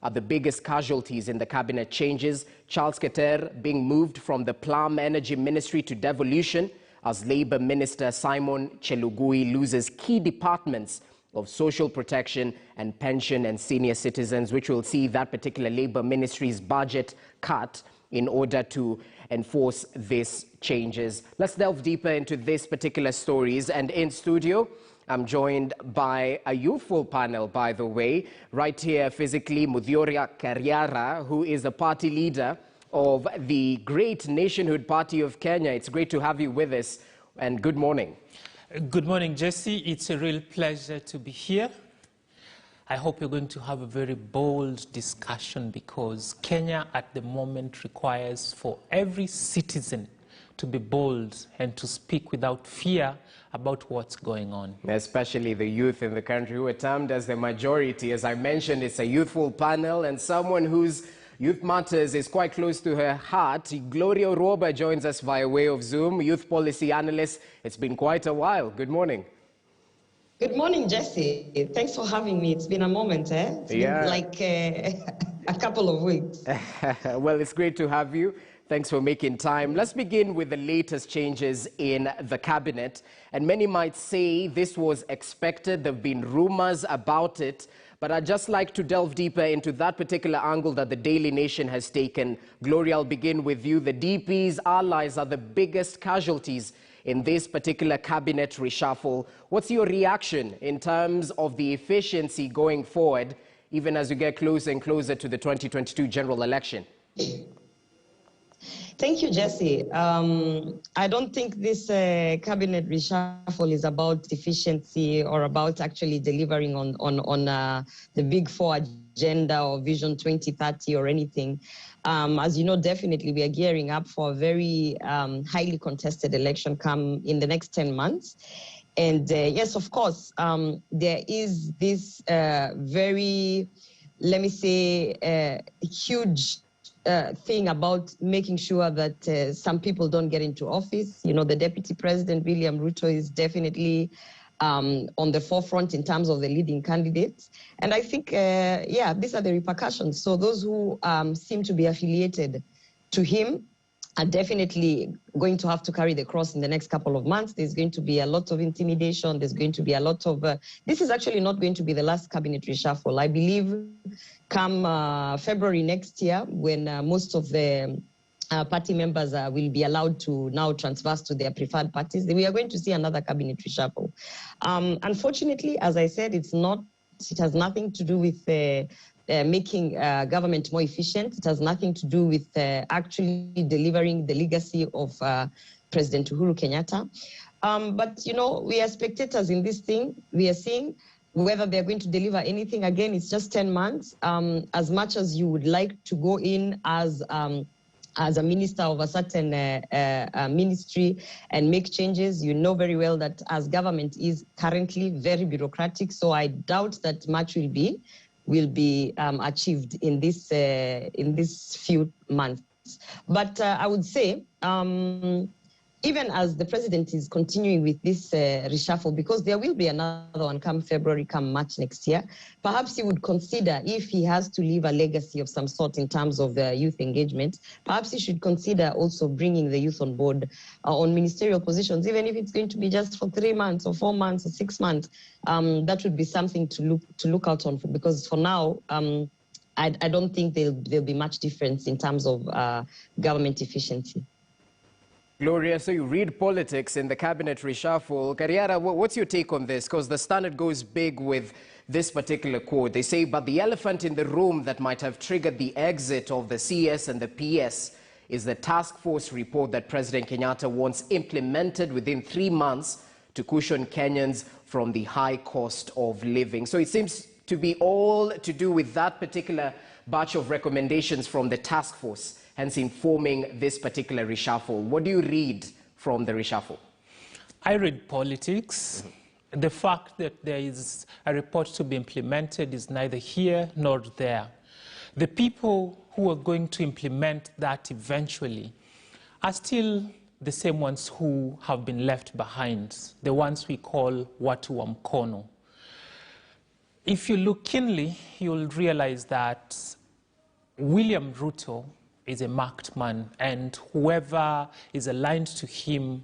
are the biggest casualties in the cabinet changes. Charles Keter being moved from the Plum Energy Ministry to Devolution as Labour Minister Simon Chelugui loses key departments of social protection and pension and senior citizens, which will see that particular Labour Ministry's budget cut in order to enforce these changes. Let's delve deeper into these particular stories, and in studio I'm joined by a youthful panel, by the way. Right here physically, MUTHIORA Kariara, who is a party leader of the great nationhood party of Kenya. It's great to have you with us, and good morning. Good morning, Jesse. It's a real pleasure to be here. I hope you're going to have a very bold discussion, because Kenya at the moment requires for every citizen to be bold and to speak without fear about what's going on. Especially the youth in the country, who are termed as the majority. As I mentioned, it's a youthful panel, and someone whose youth matters is quite close to her heart. Gloria Oroba joins us via way of Zoom, youth policy analyst. It's been quite a while. Good morning. Good morning, Jesse. Thanks for having me. It's been a moment, eh? It's been like a couple of weeks. Well, it's great to have you. Thanks for making time. Let's begin with the latest changes in the cabinet. And many might say this was expected. There have been rumors about it. But I'd just like to delve deeper into that particular angle that the Daily Nation has taken. Gloria, I'll begin with you. The DP's allies are the biggest casualties in this particular cabinet reshuffle. What's your reaction in terms of the efficiency going forward, even as you get closer and closer to the 2022 general election? Thank you, Jesse. I don't think this cabinet reshuffle is about efficiency or about actually delivering on the Big Four agenda or Vision 2030 or anything. As you know, definitely we are gearing up for a very highly contested election come in the next 10 months. And yes, of course, there is this very, let me say, huge thing about making sure that some people don't get into office. You know, the Deputy President, William Ruto, is definitely on the forefront in terms of the leading candidates. And I think, yeah, these are the repercussions. So those who seem to be affiliated to him are definitely going to have to carry the cross in the next couple of months. There's going to be a lot of intimidation. There's going to be a lot of... this is actually not going to be the last cabinet reshuffle. I believe come February next year, when most of the party members will be allowed to now transfer to their preferred parties, we are going to see another cabinet reshuffle. Unfortunately, as I said, it has nothing to do with making government more efficient. It has nothing to do with actually delivering the legacy of President Uhuru Kenyatta. But, you know, we are spectators in this thing. We are seeing whether they're going to deliver anything. Again, it's just 10 months. As much as you would like to go in as a minister of a certain ministry and make changes, you know very well that as government is currently very bureaucratic. So I doubt that much will be achieved in this few months. But I would say, even as the president is continuing with this reshuffle, because there will be another one come February, come March next year, perhaps he would consider, if he has to leave a legacy of some sort in terms of youth engagement, perhaps he should consider also bringing the youth on board on ministerial positions, even if it's going to be just for 3 months or 4 months or 6 months. That would be something to look out on, because for now, I don't think there'll be much difference in terms of government efficiency. Gloria, so you read politics in the cabinet reshuffle. Kariara, what's your take on this? Because the Standard goes big with this particular quote. They say, but the elephant in the room that might have triggered the exit of the CS and the PS is the task force report that President Kenyatta wants implemented within 3 months to cushion Kenyans from the high cost of living. So it seems to be all to do with that particular batch of recommendations from the task force, hence informing this particular reshuffle. What do you read from the reshuffle? I read politics. The fact that there is a report to be implemented is neither here nor there. The people who are going to implement that eventually are still the same ones who have been left behind, the ones we call watu wa mkono. If you look keenly, you'll realize that William Ruto is a marked man, and whoever is aligned to him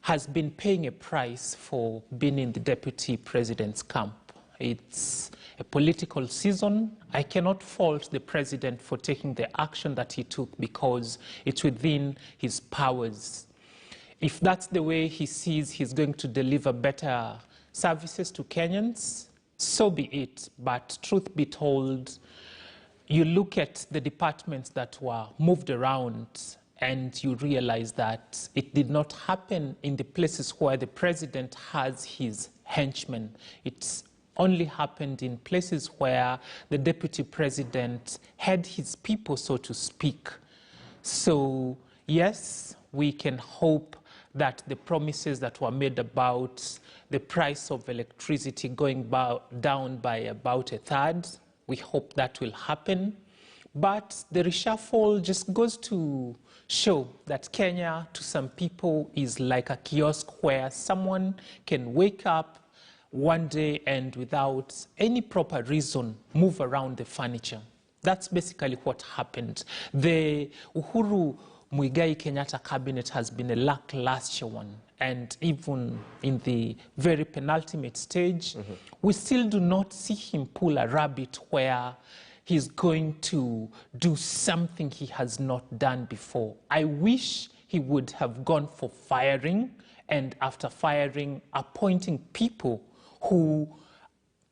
has been paying a price for being in the deputy president's camp. It's a political season. I cannot fault the president for taking the action that he took because it's within his powers. If that's the way he sees he's going to deliver better services to Kenyans, so be it. But truth be told, you look at the departments that were moved around and you realize that it did not happen in the places where the president has his henchmen. It's only happened in places where the deputy president had his people, so to speak. So, yes, we can hope that the promises that were made about the price of electricity going down by about a third, we hope that will happen. But the reshuffle just goes to show that Kenya, to some people, is like a kiosk where someone can wake up one day and without any proper reason move around the furniture. That's basically what happened. The Uhuru Muigai Kenyatta cabinet has been a lackluster one, and even in the very penultimate stage, we still do not see him pull a rabbit where he's going to do something he has not done before. I wish he would have gone for firing, and after firing, appointing people who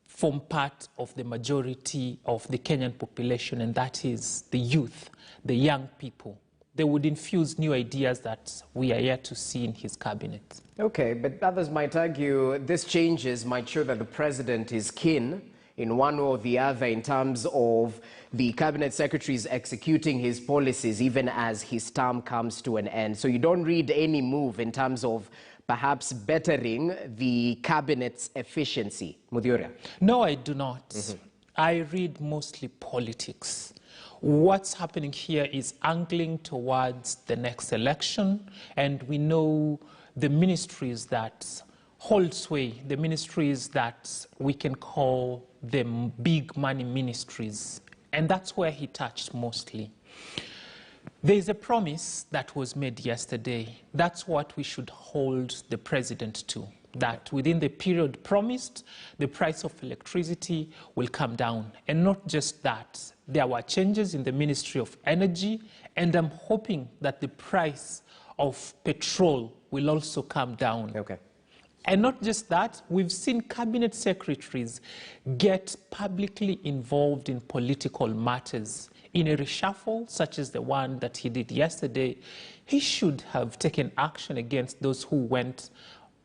form part of the majority of the Kenyan population, and that is the youth, the young people. They would infuse new ideas that we are yet to see in his cabinet. Okay, but others might argue these changes might show that the president is keen in one or the other in terms of the cabinet secretaries executing his policies even as his term comes to an end. So you don't read any move in terms of perhaps bettering the cabinet's efficiency. Muthiora? No, I do not. I read mostly politics. What's happening here is angling towards the next election, and we know the ministries that hold sway, the ministries that we can call them big money ministries, and that's where he touched mostly. There is a promise that was made yesterday. That's what we should hold the president to, that within the period promised, the price of electricity will come down. And not just that, there were changes in the Ministry of Energy, and I'm hoping that the price of petrol will also come down. Okay. And not just that, we've seen cabinet secretaries get publicly involved in political matters. In a reshuffle such as the one that he did yesterday, he should have taken action against those who went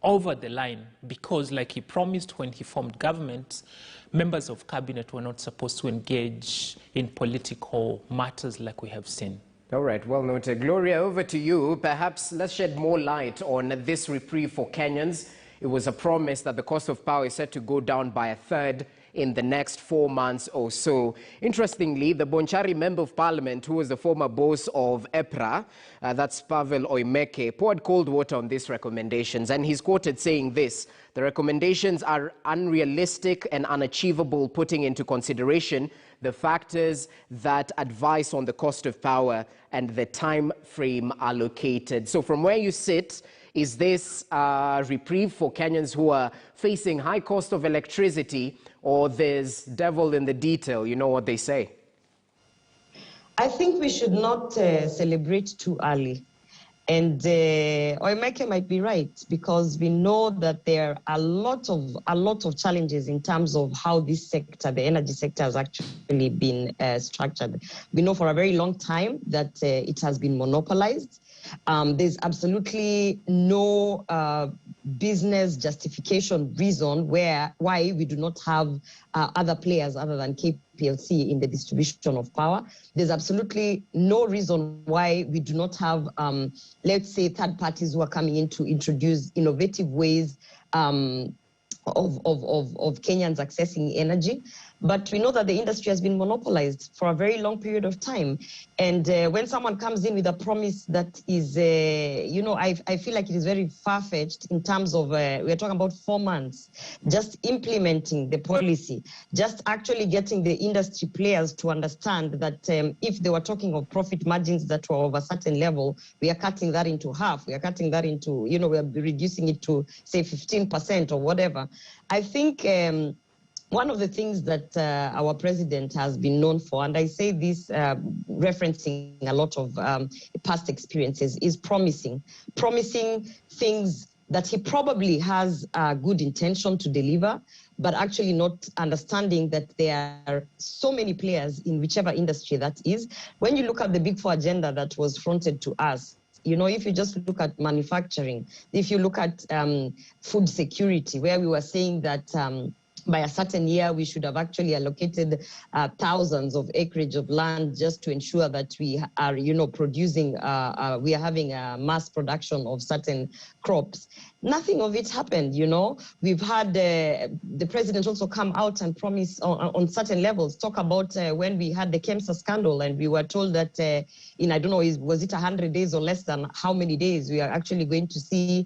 over the line, because like he promised when he formed government, members of cabinet were not supposed to engage in political matters like we have seen. All right, well noted. Gloria, over to you. Perhaps let's shed more light on this reprieve for Kenyans. It was a promise that the cost of power is set to go down by a third in the next 4 months or so. Interestingly, the Bonchari Member of Parliament, who was the former boss of EPRA, that's Pavel Oimeke, poured cold water on these recommendations, and he's quoted saying this: "The recommendations are unrealistic and unachievable, putting into consideration the factors that advise on the cost of power and the time frame allocated." So from where you sit, is this a reprieve for Kenyans who are facing high cost of electricity, or there's devil in the detail? You know what they say. I think we should not celebrate too early. And Oimeke might be right, because we know that there are a lot of challenges in terms of how this sector, the energy sector, has actually been structured. We know for a very long time that it has been monopolized. There's absolutely no business justification reason why we do not have other players other than KPLC in the distribution of power. There's absolutely no reason why we do not have, let's say, third parties who are coming in to introduce innovative ways of Kenyans accessing energy. but we know that the industry has been monopolized for a very long period of time. And when someone comes in with a promise that is, I feel like it is very far-fetched in terms of, we're talking about 4 months, just implementing the policy, just actually getting the industry players to understand that if they were talking of profit margins that were of a certain level, we are cutting that into half. We are cutting that into, we are reducing it to, say, 15% or whatever. I think one of the things that our president has been known for, and I say this referencing a lot of past experiences, is promising things that he probably has a good intention to deliver, but actually not understanding that there are so many players in whichever industry that is. When you look at the Big Four agenda that was fronted to us, if you just look at manufacturing, if you look at food security, where we were saying that by a certain year, we should have actually allocated thousands of acreage of land just to ensure that we are, producing, we are having a mass production of certain crops. Nothing of it happened, We've had the president also come out and promise on certain levels, talk about when we had the KEMSA scandal and we were told that in, I don't know, was it 100 days or less than how many days, we are actually going to see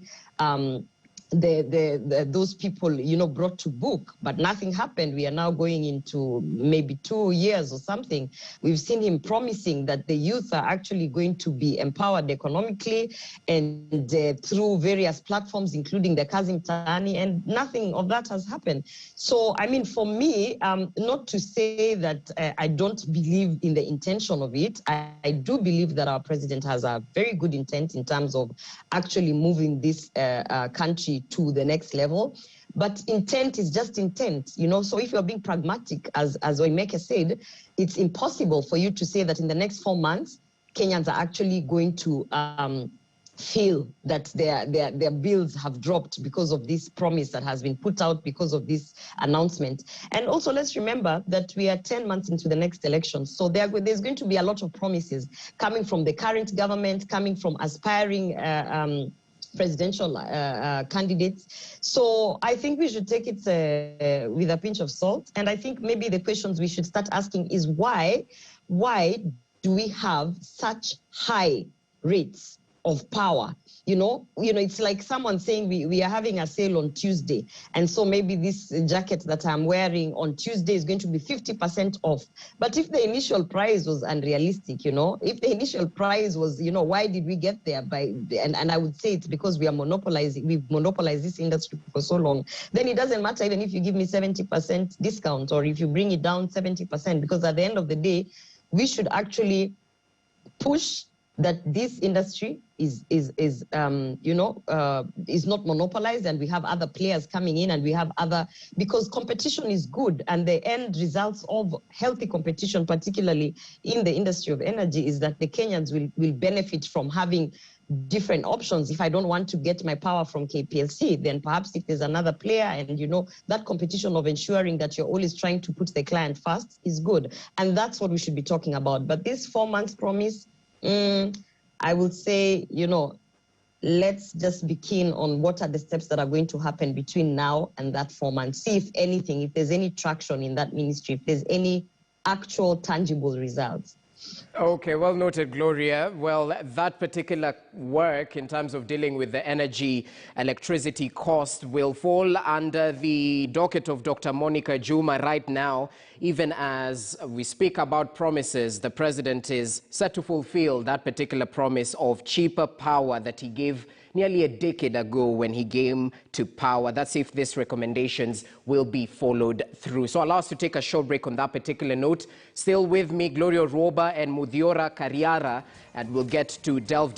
those people, brought to book, but nothing happened. We are now going into maybe 2 years or something. We've seen him promising that the youth are actually going to be empowered economically and through various platforms, including the Kazi Mtaani, and nothing of that has happened. So, I mean, for me, not to say that I don't believe in the intention of it. I do believe that our president has a very good intent in terms of actually moving this country to the next level, but intent is just intent, So if you're being pragmatic, as Oimeke said, it's impossible for you to say that in the next 4 months, Kenyans are actually going to feel that their bills have dropped because of this promise that has been put out, because of this announcement. And also, let's remember that we are 10 months into the next election. So there's going to be a lot of promises coming from the current government, coming from aspiring presidential candidates. So I think we should take it with a pinch of salt. And I think maybe the questions we should start asking is why do we have such high rates of power? It's like someone saying we are having a sale on Tuesday. And so maybe this jacket that I'm wearing on Tuesday is going to be 50% off. But if the initial price was unrealistic, if the initial price was, why did we get there and I would say it's because we've monopolized this industry for so long. Then it doesn't matter even if you give me 70% discount or if you bring it down 70%, because at the end of the day, we should actually push that this industry is not monopolized, and we have other players coming in, and we have because competition is good, and the end results of healthy competition, particularly in the industry of energy, is that the Kenyans will benefit from having different options. If I don't want to get my power from KPLC, then perhaps if there's another player, and that competition of ensuring that you're always trying to put the client first is good. And that's what we should be talking about. But this 4 months promise, I would say, let's just be keen on what are the steps that are going to happen between now and that 4 months. See if anything, if there's any traction in that ministry, if there's any actual tangible results. Okay, well noted, Gloria. Well, that particular work in terms of dealing with the electricity cost will fall under the docket of Dr. Monica Juma right now. Even as we speak about promises, the president is set to fulfill that particular promise of cheaper power that he gave nearly a decade ago when he came to power. That's if these recommendations will be followed through. So allow us to take a short break on that particular note. Still with me, Gloria Roba and MUTHIORA Kariara, and we'll get to delve deep.